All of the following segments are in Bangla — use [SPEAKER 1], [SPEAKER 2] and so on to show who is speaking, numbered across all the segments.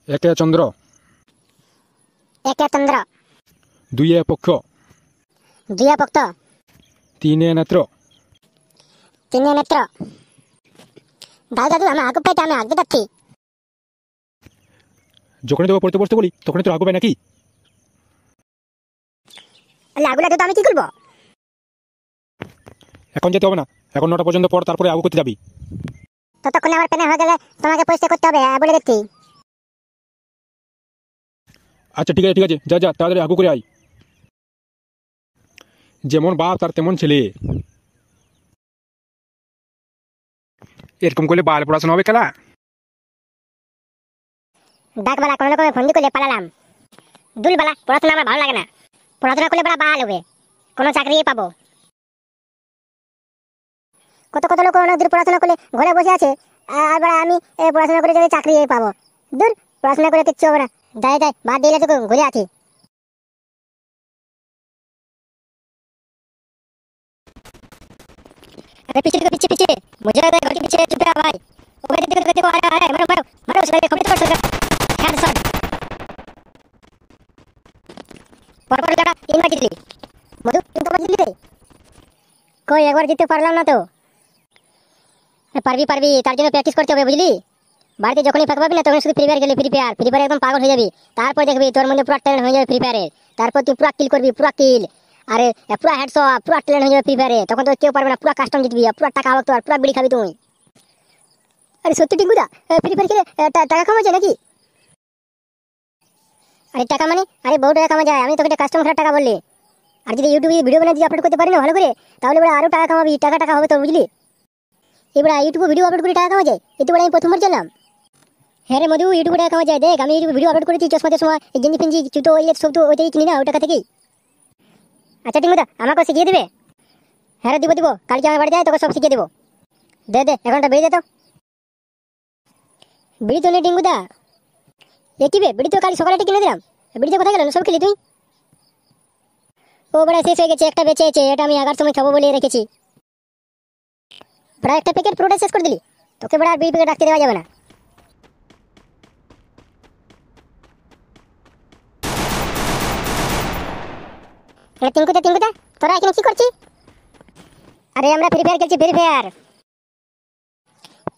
[SPEAKER 1] একে চন্দ্র,
[SPEAKER 2] একে চন্দ্র,
[SPEAKER 1] দুইয়ে পক্ষ,
[SPEAKER 2] দুইয়ে পক্ষ,
[SPEAKER 1] তিনে নেত্র।
[SPEAKER 2] তিনে নেত্র। দাদু দাদু আমি আগে পেতে আমি আগে যাচ্ছি।
[SPEAKER 1] যখনই তোকে পড়তে বসতে বলি তখনই তোর আগে পাই নাকি?
[SPEAKER 2] আগু লাগে তো আমি কি করবো?
[SPEAKER 1] এখন যেতে হবে না, এখন 9টা পর্যন্ত পর, তারপরে আগু করতে যাবি।
[SPEAKER 2] ততক্ষণে আমার পেনে হয়ে গেলে তোমাকে পরিষ্কার করতে হবে বলে দিচ্ছি।
[SPEAKER 1] আচ্ছা ঠিক আছে ঠিক আছে, যা যা তাড়াতাড়ি আগু করে আয়। যেমন বাপ তার তেমন ছেলে। এরকম করলে বাল পড়াশোনা হবে খেলা।
[SPEAKER 2] ডাকবেলা কোনো রকমে ফন্দি করলে পালালাম। দুলবেলা পড়াশোনা আমার ভালো লাগে না। পড়াশোনা করলে বেলা বাল হবে, কোনো চাকরি পাবো। কত কত লোক অনেক দূর পড়াশোনা করলে ঘরে বসে আছে, আর বেলা আমি পড়াশোনা করে যদি চাকরি পাবো। দূর, পড়াশোনা করে কিচ্ছু হবে না। যাই যাই, বাদ দিলে তো ঘুরে আছি। अरे पीछे देखो, पीछे पीछे मुझे लगा गाड़ी पीछे चुप रहा भाई। ओए देखो देखो देखो, आ रहा है, मारो मारो मारो उसको, देखो तो पड़ हेडशॉट पर जरा तीन बार जीत ली। मधु तुम तो जीत ली। कोई एक बार जीतते পারলাম না তো। পারবি পারবি, তার জন্য প্র্যাকটিস করতে হবে বুঝলি। বাড়িতে যখনই ফাঁকা পাবি না তখন শুধু ফ্রি ফায়ার খেলি, ফ্রি ফায়ার একদম পাগল হয়ে যাবি। তারপর দেখবি তোর মধ্যে পুরো ট্যালেন্ট হয়ে যাবে ফ্রি ফায়ারে। তারপর তুই পুরো কিল করবি, পুরো কিল। আরে পুরো হেডশট, পুরো ট্যালেন্ট হয়ে যাবে ফ্রি ফায়ারে। তখন তো কেউ পারবে না, পুরো কাস্টম জিতবি, পুরো টাকা হবে তোর, পুরো বিড়ি খাবি তুই। আরে সত্যি টিঙ্কুদা, ফ্রি ফায়ার খেলে টাকা কামানো যায় নাকি? আরে টাকা মানে আরে বহু টাকা কামানো যায়। আমি তোকে কাস্টম খেলার টাকা বললি। আর যদি ইউটিউবে ভিডিও বানিয়ে যদি আপলোড করতে পারি না ভালো করে, তাহলে এবার আরো টাকা কামাবি, টাকা টাকা হবে তো বুঝলি। এবার ইউটিউবে ভিডিও আপলোড করে টাকা কামা যায়, এতে বলে আমি প্রথমবার জানলাম। হ্যাঁ রে মধু, ইউটিউবে টাকা কামা যায়। দেখ আমি ইউটিউবে ভিডিও আপলোড করেছি, চশমা চশমা গেঞ্জি ফেঞ্জি জুতো সব তো ওইটাই কিনি না, ওই টাকা থেকেই। আচ্ছা টিঙ্কুদা, আমাকে শিখিয়ে দিবে? হ্যাঁ রে, দিব দিব, কালকে আমার বাড়ি যায় তোকে সব শিখিয়ে দেবো। দে দে এখনটা বেরিয়ে দে তো। বিড়ি তো নেই টিঙ্কুদা। এ কি বে, বিড়ি তো কাল সকালে কিনে দিলাম। বিড়িতে কোথায় গেল? সব খেলি তুই? ও বড়া শেষ হয়ে গেছে, একটা বেঁচে আছে, এটা আমি 11টার সময় খাবো বলে রেখেছি। বড়া একটা প্যাকেট পুরোটা শেষ করে দিলি, তোকে বড়া আর বিড়ি প্যাকেট রাখতে দেওয়া যাবে না। টিঙ্কুদা টিঙ্কুদা, তোরা এখানে কি করছিস? আরে আমরা ফ্রি ফায়ার খেলছি, ফ্রি ফায়ার।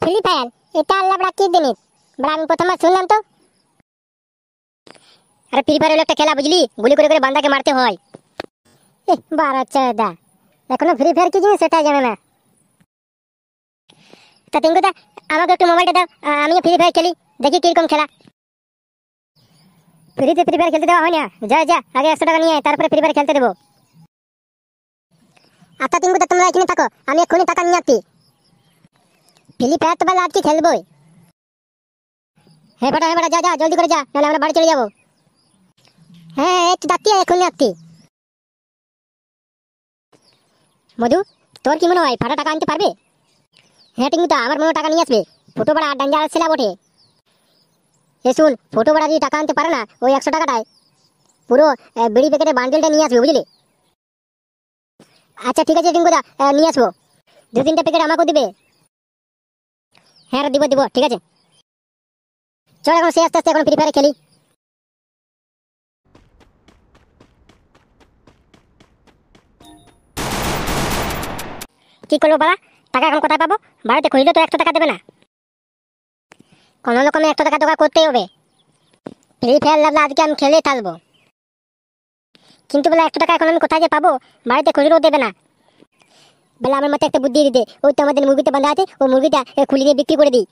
[SPEAKER 2] Free fire? এটা আল্লাহ বড়া কি জিনিস বড়া, আমি প্রথমবার শুনলাম তো। আরে ফ্রি ফায়ার হলো একটা খেলা বুঝলি, গুলি করে করে বান্দাকে মারতে হয়। বাচ্চা দা এখনো ফ্রি ফায়ার কি জিনিস সেটাই জানে না। তা টিঙ্কুদা, আমাকে একটু মোবাইলটা দাও, আমিও ফ্রি ফায়ার খেলি, দেখি কিরকম খেলা। ফ্রিতে ফ্রি ফায়ার খেলতে দেওয়া হয় না। যা যা, আগে 100 টাকা নিয়ে আয়, তারপরে ফ্রি ফায়ার খেলতে দেবো। আচ্ছা টিঙ্কুদা, তোমরা এখানে থাকো, আমি এক্ষুনি টাকা নিয়ে আসছি। ফ্রি ফায়ার তো বেলা আজকে খেলবোই। হ্যাঁ বেটা যা যা, জলদি করে যা, নাহলে আমরা বাড়ি চলে যাবো। হ্যাঁ একটু যাচ্ছি, এক্ষুনি আসছি। মধু, তোর কি মনে হয় ফাটা টাকা আনতে পারবে? হ্যাঁ টিঙ্কুদা, আমার মনে টাকা নিয়ে আসবে। ফটো বড়া ডাঞ্জার ছেলা বটে। এ শুন, ফটো বড়া যদি টাকা আনতে পারে না, ওই 100 টাকাটায় পুরো বিড়ি প্যাকেটের বান্ডেলটা নিয়ে আসবে বুঝলি। আচ্ছা ঠিক আছে টিঙ্কুদা, নিয়ে আসবো। 2-3টা প্যাকেট আমাকেও দিবে। হ্যাঁ দিব দিব, ঠিক আছে। চল এখন সে আস্তে আস্তে এখন ফ্রি ফায়ার খেলি। কি করবো বাবা, টাকা এখন কোথায় পাবো? বাড়িতে খুঁজলে তো 100 টাকা দেবে না। কোনো রকমে 100 টাকা জোগাড় করতেই হবে। ফ্রি ফায়ার লাগলে আজকে আমি খেলে থাকবো, কিন্তু বলে 100 টাকা এখন আমি কোথায় যে পাবো? বাড়িতে খুঁজলেও দেবে না। বলে আমার মাথায় একটা বুদ্ধি দিতে, ওই তো আমাদের মুরগিটা বাঁধা আছে, ও মুরগিটা খুলে নিয়ে বিক্রি করে দিই।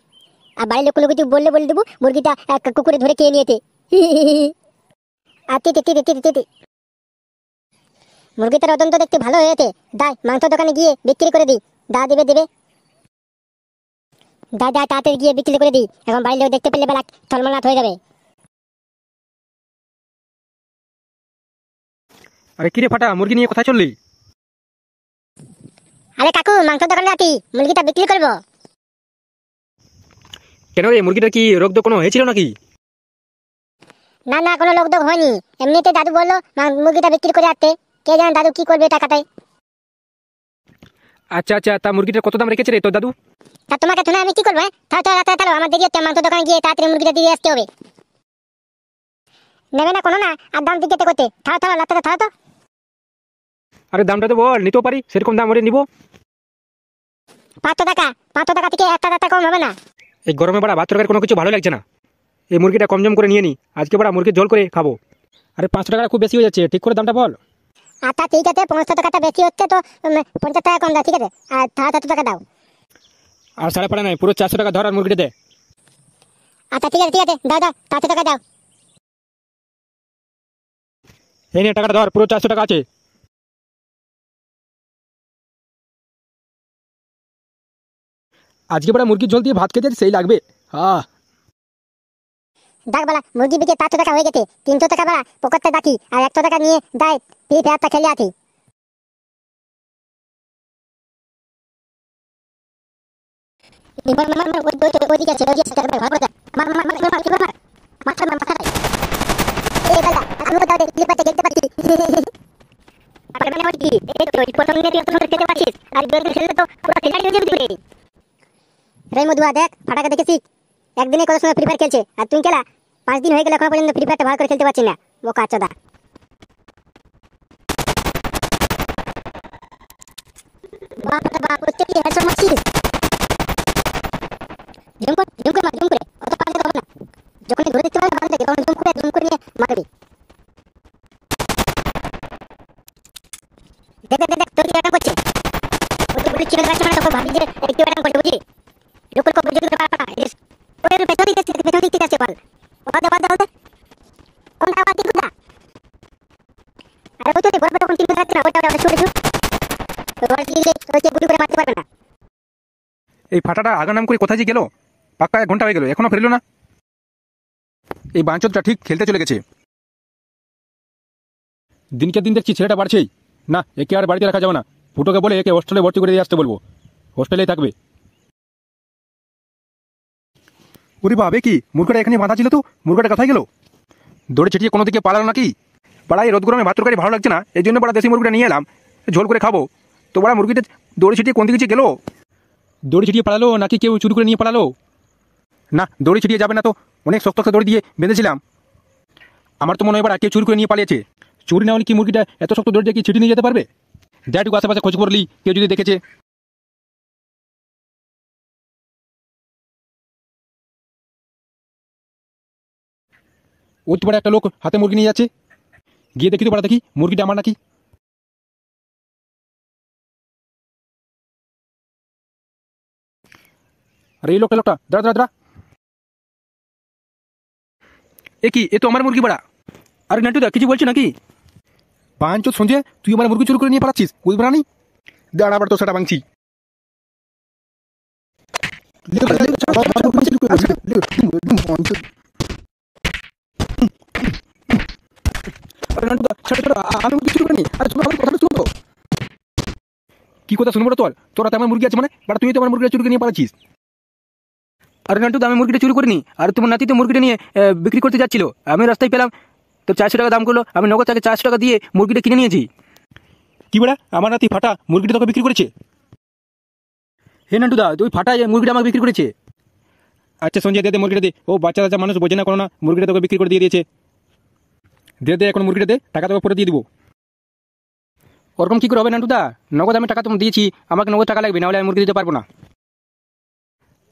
[SPEAKER 2] আর বাড়ির লোক কিছু বললে বলে দেবো মুরগিটা কুকুরে ধরে খেয়ে নিয়েছে। আর মুরগিটার ওজন তো দেখতে ভালো হয়েছে, দাই মাংস দোকানে গিয়ে বিক্রি করে দিই। দা দেবে দেবে, দা দা তাড়াতাড়ি গিয়ে বিক্রি করে দিই, এখন বাড়ির লোক দেখতে পেলে বেলা থলমলাট হয়ে যাবে।
[SPEAKER 1] আরে কিরে ফাটা, মুরগি নিয়ে কোথায় চললি?
[SPEAKER 2] আরে কাকু, মাংস দোকানে আছি, মুরগিটা বিক্রি করবো।
[SPEAKER 1] কেন রে, মুরগিটার কি রোগ তো কোনো হয়েছিল নাকি?
[SPEAKER 2] না না, কোনো লোক হয়নি, এমনিতে দাদু বললো মুরগিটা বিক্রি করে আসতে। কে জানে দাদু কি করবে টাকাটাই।
[SPEAKER 1] আচ্ছা আচ্ছা, তা মুরগিটার কত দাম রেখেছে রে তোর দাদু?
[SPEAKER 2] তা তোমাকে শুনে আমি কি করবো? তাহলে আমার দেরি হচ্ছে, মাংস দোকানে গিয়ে তাড়াতাড়ি মুরগিটা দিয়ে আসতে হবে। নেবে না কোনো না, আর দাম জিজ্ঞেস করতে থাও থাও লাতে থাও তো।
[SPEAKER 1] আরে দামটা তো বল, নিতেও পারি, সেরকম দাম ওরে নিবো।
[SPEAKER 2] 500 টাকা থেকে একটা টাকা কম হবে না।
[SPEAKER 1] এই গরমে বড়া ভাত তরকারি কোনো কিছু ভালো লাগছে না। এই মুরগিটা কম জম করে নিয়ে নি, আজকে বড়া মুরগির ঝোল করে খাবো। আরে 500 টাকা খুব বেশি হয়ে যাচ্ছে, ঠিক করে দামটা বল।
[SPEAKER 2] আচ্ছা ঠিক আছে, 500 টাকাটা বেশি হচ্ছে তো 50 টাকা কম দাও, ঠিক আছে? আর 700 টাকা দাও।
[SPEAKER 1] আর 5.5 নাই, পুরো 400 টাকা ধর আর মুরগিটা দে।
[SPEAKER 2] আচ্ছা ঠিক আছে দাও দাও, 700 টাকা দাও।
[SPEAKER 1] এই নে টাকাটা ধর, পুরো 400 টাকা আছে। আজকে বড়া মুরগির ঝোল দিয়ে ভাত খেতে সেই লাগবে। হ্যাঁ
[SPEAKER 2] দেখ বালা, মুরগি বিকে 500 টাকা হয়ে গেছে, 300 টাকা বালা পকেটে রাখি, আর 100 টাকা নিয়ে দেয় ফ্রি ফায়ারটা খেলে আছি। ওইদিকে আছে, ভালো করে মার মার মার মার মার মাথা মাথা। এই বালা আমি তো তাদের ক্লিপাতে দেখতে পাচ্ছি। আপনি মানে ওই কি এই তো প্রথম দিনে তুই খেতে পাচ্ছিস, আর দুদিন খেললে তো পুরো খিলাড়ি হয়ে যাবি তুই। রে মধুয়া দেখ, ফাটাকে দেখেছিস একদিনে কত সময় ফ্রি ফায়ার খেলছে, আর তুই খেলা 5 দিন হয়ে গেল এখনো পর্যন্ত ফ্রি ফায়ারটা ভালো করে খেলতে পারছিস না। ও কাচোদা বাপ রে বাপ, ওতে কি হেডশট মারছিস? জুম করে মার, জুম করে, অত পারলে হবে না। যখন ধরে দেখতে পারবে বাঁধতে তখন জুম করে নিয়ে মারবি। দেখ দেখ দেখ, তোর কি অ্যাটাক করছে? ওই যে বলি চিকেন রাখছে মানে তখন ভাবি যে একটু অ্যাটাক করছে, বুঝলি? লোকল কো বুঝে দিতে পারবা না। ওই পেছন দিকে যাচ্ছে বল। ওটা দে কোন দাও কি কুদা? আরে ওই তো বড় কোন চিকেন রাখছে না, ওটা ছুড়ে দিও। তো বল কি ওই যে গুলি করে মারতে পারবে না।
[SPEAKER 1] এই ফাটাটা আগা নাম করে কোথায় যে গেল? পাক্কা 1 ঘন্টা হয়ে গেল, এখনো ফিরলো না। এই বাঞ্চতটা ঠিক খেলতে চলে গেছে। দিনকে দিন দেখছি ছেলেটা বাড়ছেই না, একে আর বাড়িতে রাখা যাবে না। ফুটোকে বলে একে হোস্টেলে ভর্তি করে দিয়ে আসতে বলবো, হোস্টেলেই থাকবে। ওরে বাবা, কি মুরগাটা এখানে বাঁধা ছিল, তো মুরগাটা কোথায় গেল? দৌড়ে ছিটিয়ে কোনো দিকে পালালো নাকি? পাড়ায় রোদ গরমে ভাত তরকারি ভালো লাগছে না, এই জন্য বড়া দেশি মুরগিটা নিয়ে এলাম, ঝোল করে খাবো। তো বড়া মুরগিটা দৌড়ে ছিটিয়ে কোন দিকে গেল? দড়ি ছিটিয়ে পালালো নাকি কেউ চুরি করে নিয়ে পালালো? না, দড়ি ছিটিয়ে যাবে না তো, অনেক শক্ত শক্ত দড়ি দিয়ে বেঁধেছিলাম। আমার তো মনে হয় এবার কেউ চুরি করে নিয়ে পালিয়েছে। চুরি না হলে কি মুরগিটা এত শক্ত দড়ি দিয়ে কি ছিটিয়ে নিয়ে যেতে পারবে? যাইটুকু আশেপাশে খোঁজ করলি, কেউ যদি দেখেছে। ওই তো বড় একটা লোক হাতে মুরগি নিয়ে যাচ্ছে, গিয়ে দেখি তো বড়া, দেখি মুরগিটা আমার নাকি। আরে এই লোকটা দাঁড়া দাঁড়া দাঁড়া। এ কি, এ তো আমার মুরগি বড়া। আরে নান্টুদা কিছু বলছো নাকি? পাঁচ সঞ্জয়, তুই আমার মুরগি চুরি করে নিয়ে পালাচ্ছিস, বুঝতে পারি। দাঁড়া আবার তো সেটা ভাঙছি। কি কথা শুনবো তোর? তোরা তো আমার মুরগি আছে মানে, বাট তুই তো আমার মুরগিটা চুরি করে নিয়ে পালাচ্ছিস। আরে নান্টু, আমি মুরগিটা চুরি করিনি, আর তোমার নাতি তো মুরগিটা নিয়ে বিক্রি করতে যাচ্ছিল, আমি রাস্তায় পেলাম, তো 400 টাকা দাম করলো, আমি নগদ তাকে 400 টাকা দিয়ে মুরগিটা কিনে নিয়েছি। কি বড়া, আমার নাতি ফাটা মুরগিটা তোকে বিক্রি করেছে? হে নান্টুদা, তুই ফাটা মুরগিটা আমাকে বিক্রি করেছে? আচ্ছা সঞ্জয়, দে মুরগিটা দে, ও বাচ্চা বাচ্চা মানুষ বোঝে না কোনো না, মুরগিটা তোকে বিক্রি করে দিয়ে দিয়েছে। দে এখন মুরগিটা দে, টাকা তোকে পরে দিয়ে দিব। ওরকম কি করে হবে নান্টুদা? নগদ আমি টাকা তোমাকে দিয়েছি, আমাকে নগদ টাকা লাগবে, না হলে আমি মুরগি দিতে পারবো না।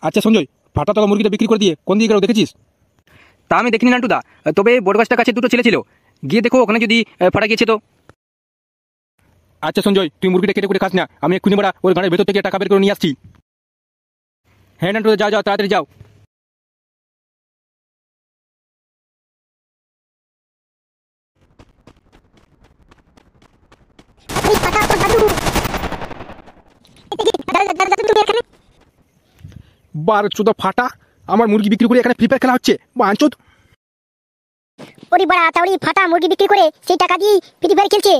[SPEAKER 1] আচ্ছা সঞ্জয়, ফাটা তোকে মুরগিটা বিক্রি করে দিয়ে কোন দিকে গেল দেখেছিস? তা আমি দেখিনি নান্টুদা, তবে বটগাছটার কাছে দুটো ছেলে ছিল, গিয়ে দেখো ওখানে যদি ফাটা গিয়েছে তো। আচ্ছা সঞ্জয়, তুই মুরগিটা কেটে করে খাস না, আমি এক্ষুনি বড়া ওর গানের ভেতর থেকে টাকা বের করে নিয়ে আসছি। হ্যাঁ নান্টুদা, যাও যাও তাড়াতাড়ি যাও।
[SPEAKER 2] এই ফাটা তো দাদু, দাদু তুমি এখানে?
[SPEAKER 1] 12 ফাটা আমার মুরগি বিক্রি করে এখানে ফ্রি ফায়ার খেলা হচ্ছে, বাঞ্চোদ।
[SPEAKER 2] ওরে বড়া তাওড়ি, ফাটা মুরগি বিক্রি করে সেই টাকা দিয়ে ফ্রি ফায়ার খেলছে।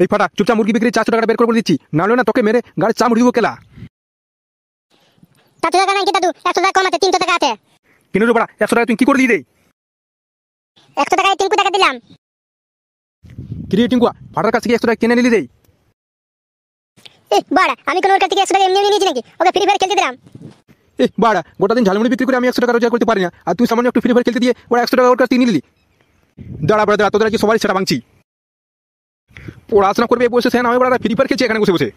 [SPEAKER 1] এই ফাটা চুপচাপ মুরগি বিক্রি 400 টাকা বের করে দিচ্ছি, নাহলে না তোকে মেরে গাড়ি চাম উড়িব কেলা।
[SPEAKER 2] 400 টাকা নাই কি দাদু, 100 টাকা কম আছে, 300 টাকা আছে।
[SPEAKER 1] কিনে রে বড়া, 100 টাকা তুই কি করে দিয়ে দে?
[SPEAKER 2] 100 টাকায় 300 টাকা দিলাম।
[SPEAKER 1] কিরে টিঙ্কুয়া, ফাটার কাছ থেকে 100 টাকা কিনে নিলি দেই?
[SPEAKER 2] এ বড়া, আমি কোন ওর কাছ থেকে 100 টাকা এমনি নিয়েছি নাকি? ওকে ফ্রি ফায়ার খেলতে দিলাম।
[SPEAKER 1] এ বাড়া, গোটা দিন ঝালমুড়ি বিক্রি করে আমি 100 টাকা রোজগার করতে পারি না, আর তুই সামান্য একটু ফ্রি ফায়ার খেলতে দিয়ে ওরা 100 টাকা ওর কাছ থেকে নিলি। দাঁড়া দাঁড়া তোদের কি সবাই সেটা ভাঙছি। পড়াশোনা করবে বসে সে না, আমি ফ্রি ফায়ার খেলছি এখানে বসে বসে।